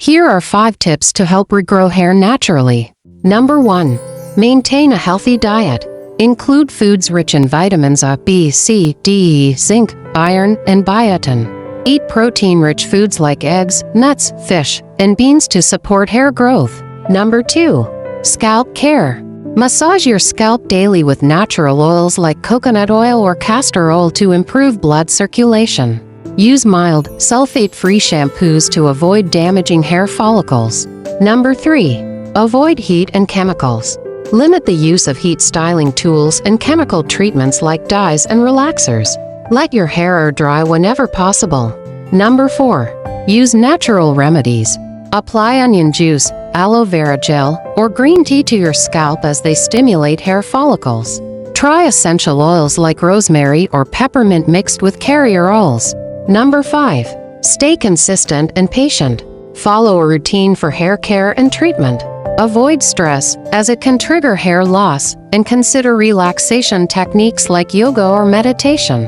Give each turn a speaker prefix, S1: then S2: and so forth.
S1: Here are 5 tips to help regrow hair naturally. Number 1. Maintain a healthy diet. Include foods rich in vitamins A, B, C, D, E, zinc, iron, and biotin. Eat protein-rich foods like eggs, nuts, fish, and beans to support hair growth. Number 2. Scalp care. Massage your scalp daily with natural oils like coconut oil or castor oil to improve blood circulation. Use mild, sulfate-free shampoos to avoid damaging hair follicles. Number 3. Avoid heat and chemicals. Limit the use of heat styling tools and chemical treatments like dyes and relaxers. Let your hair air dry whenever possible. Number 4. Use natural remedies. Apply onion juice, aloe vera gel, or green tea to your scalp as they stimulate hair follicles. Try essential oils like rosemary or peppermint mixed with carrier oils. Number 5. Stay consistent and patient. Follow a routine for hair care and treatment. Avoid stress, as it can trigger hair loss, and consider relaxation techniques like yoga or meditation.